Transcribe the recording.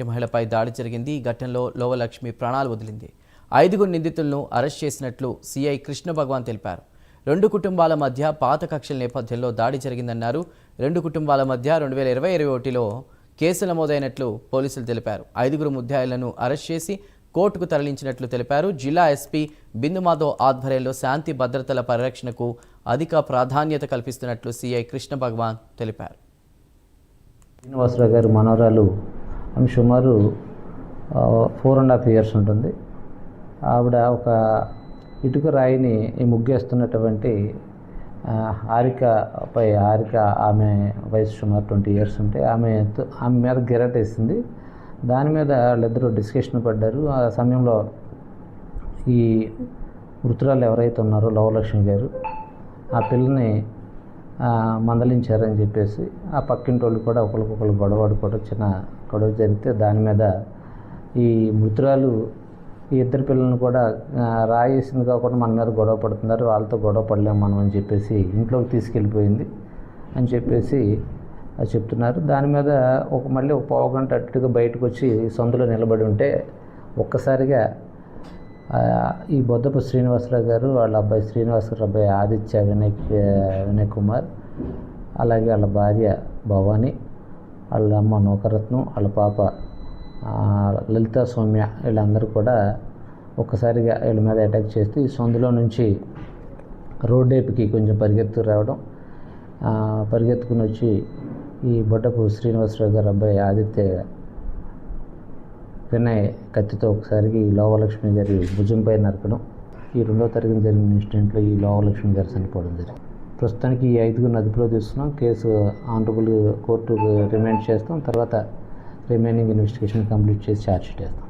మహిళపై దాడి జరిగింది. ఈ ఘటనలో లోవలక్ష్మి ప్రాణాలు వదిలింది. 5 నిందితులను అరెస్ట్ చేసినట్లు సిఐ కృష్ణ భగవాన్ తెలిపారు. 2 కుటుంబాల మధ్య పాత కక్షల నేపథ్యంలో దాడి జరిగిందన్నారు. 2 కుటుంబాల మధ్య 2020-21లో కేసు నమోదైనట్లు పోలీసులు తెలిపారు. 5 ముద్దాయిలను అరెస్ట్ చేసి కోర్టుకు తరలించినట్లు తెలిపారు. జిల్లా ఎస్పీ బిందు మాధవ్ ఆధ్వర్యంలో శాంతి భద్రతల పరిరక్షణకు అధిక ప్రాధాన్యత కల్పిస్తున్నట్లు సిఐ కృష్ణ భగవాన్ తెలిపారు. శ్రీనివాసరావు గారి మనవరాలు ఆమె సుమారు 4.5 years ఉంటుంది. ఆవిడ ఒక ఇటుక రాయిని ముగ్గేస్తున్నటువంటి హారిక ఆమె వయసు సుమారు 20 years ఉంటే ఆమె మీద గిరటేసింది. దాని మీద వాళ్ళిద్దరూ డిస్కషన్ పడ్డారు. ఆ సమయంలో ఈ మృతురాలు ఎవరైతే ఉన్నారో లోవలక్ష్మి గారు ఆ పిల్లని మందలించారని చెప్పేసి ఆ పక్కింటి వాళ్ళు కూడా ఒకరికొకరు గొడవడుకోవడం చిన్న గొడవ జరిగితే దాని మీద ఈ మృతురాలు ఈ 2 పిల్లలను కూడా రాయేసింది కాకుండా మన మీద గొడవ పడుతున్నారు, వాళ్ళతో గొడవ పడలేము మనం అని చెప్పేసి ఇంట్లోకి తీసుకెళ్ళిపోయింది అని చెప్పేసి చెప్తున్నారు. దాని మీద మళ్ళీ ఒక పావు గంట అట్టుగా బయటకు వచ్చి సందులో నిలబడి ఉంటే ఒక్కసారిగా ఈ బొద్దపు శ్రీనివాసరావు గారు వాళ్ళ అబ్బాయి శ్రీనివాసరావు అబ్బాయి ఆదిత్య వినయ్ కుమార్, అలాగే వాళ్ళ భార్య భవాని, వాళ్ళ అమ్మ నౌకరత్నం, వాళ్ళ పాప లలిత సౌమ్య వీళ్ళందరూ కూడా ఒక్కసారిగా వీళ్ళ మీద అటాక్ చేస్తూ ఈ సందులో నుంచి రోడ్డేపుకి కొంచెం పరిగెత్తుకుని వచ్చి ఈ బొడ్డపు శ్రీనివాసరావు గారు అబ్బాయి ఆదిత్య వినయ్ కత్తితో ఒకసారికి ఈ లోవలక్ష్మి గారి భుజంపై నరకడం. ఈ 2వ తరగతి జరిగిన ఇన్సిడెంట్లో ఈ లోవలక్ష్మి గారు చనిపోవడం జరిగింది. ప్రస్తుతానికి ఈ 5 అదుపులో తీసుకున్నాం. కేసు ఆనరబుల్ కోర్టుకు రిమైండ్ చేస్తాం. తర్వాత రిమైనింగ్ ఇన్వెస్టిగేషన్ కంప్లీట్ చేసి ఛార్జ్ షీట్ వేస్తాం.